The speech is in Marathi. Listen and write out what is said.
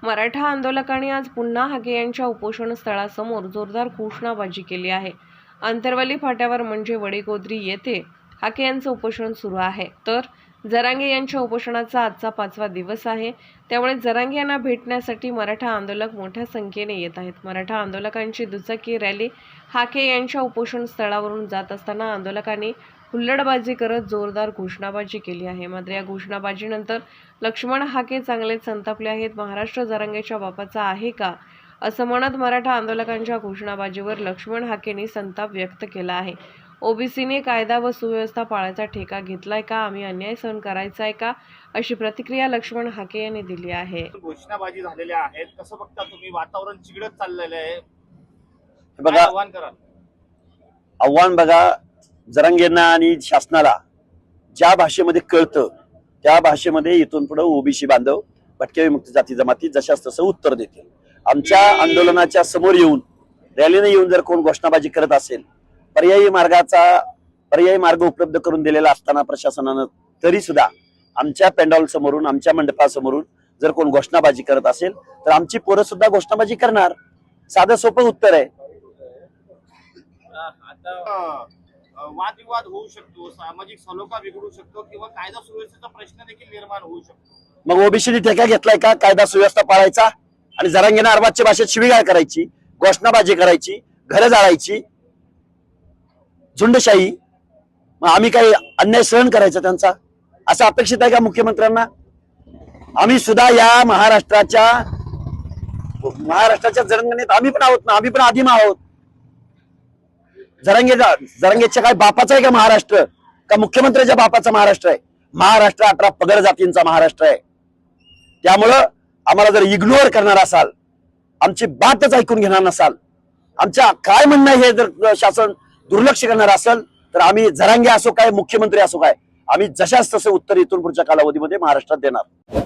मराठा आंदोलकांनी आज पुन्हा हाके यांच्या उपोषण स्थळासमोर जोरदार घोषणाबाजी केली आहे। अंतरवली फाट्यावर म्हणजे वडीगोद्री येथे हाके यांचं उपोषण सुरू आहे। तर जरांगे यांच्या उपोषणाचा आजचा 5वा दिवस आहे। त्यामुळे जरांगे यांना भेटण्यासाठी मराठा आंदोलक मोठ्या संख्येने येत आहेत। मराठा आंदोलकांची दुचाकी रॅली हाके यांच्या उपोषण स्थळावरून जात असताना आंदोलकांनी हुल्लडबाजी करत जोरदार घोषणाबाजी केली आहे। मात्र या घोषणाबाजीनंतर लक्ष्मण हाके चांगलेच संतापले आहेत। महाराष्ट्र जरांगेच्या बापाचा आहे का असं म्हणत मराठा आंदोलकांच्या घोषणाबाजीवर लक्ष्मण हाकेंनी संताप व्यक्त केला आहे। ओबीसीने कायदा व सुव्यवस्था पाळायचा ठेका घेतलाय का, आम्ही अन्याय सहन करायचा आहे का, अशी प्रतिक्रिया लक्ष्मण हाके यांनी दिली आहे। घोषणाबाजी झालेल्या आहेत, कसं बघता तुम्ही? वातावरण चिघळत चाललेलं आहे, बघा आव्हान करा। आव्हान बघा, जरांगेंना आणि शासनाला ज्या भाषेमध्ये कळतं त्या भाषेमध्ये इथून पुढे ओबीसी बांधव, भटक्या विमुक्त जाती जमाती जशास तसं उत्तर देतील। आमच्या आंदोलनाच्या समोर येऊन रॅलीने येऊन जर कोण घोषणाबाजी करत असेल, पर्यायी मार्ग उपलब्ध करून दिलेला असताना प्रशासनानं तरी सुद्धा आमच्या पेंडॉल समोरून, आमच्या मंडपासमोरून जर कोण घोषणाबाजी करत असेल तर आमची पोरं सुद्धा घोषणाबाजी करणार। साधं सोपं उत्तर आहे। आता वादविवाद होऊ शकतो, सामाजिक सलोखा बिघडू शकतो किंवा कायदा सुव्यवस्थेचा प्रश्न देखील निर्माण होऊ शकतो। मग ओबीसीने ठेका घेतलाय का कायदा सुव्यवस्था पाळायचा? आणि जरांगेनं अर्बाजच्या भाषेत शिवीगाळ करायची, घोषणाबाजी करायची, घरं जाळायची, झुंडशाही? मग आम्ही काही अन्याय सहन करायचा त्यांचा असं अपेक्षित आहे का मुख्यमंत्र्यांना? आम्ही सुद्धा या महाराष्ट्राच्या जरांगेत आम्ही पण आहोत ना, आम्ही पण आदिम आहोत। जरांगेच्या काय बापाचा आहे का महाराष्ट्र? का मुख्यमंत्र्याच्या बापाचा महाराष्ट्र आहे? महाराष्ट्र 18 पगड जातींचा महाराष्ट्र आहे। त्यामुळं आम्हाला जर इग्नोर करणार असाल, आमची बातच ऐकून घेणार नसाल, आमच्या काय म्हणणं आहे हे जर शासन दुर्लक्ष करणार असेल तर आम्ही जरांगे असो काय, मुख्यमंत्री असो काय, आम्ही जशाच तसं उत्तर इथून पुढच्या कालावधीमध्ये महाराष्ट्रात देणार।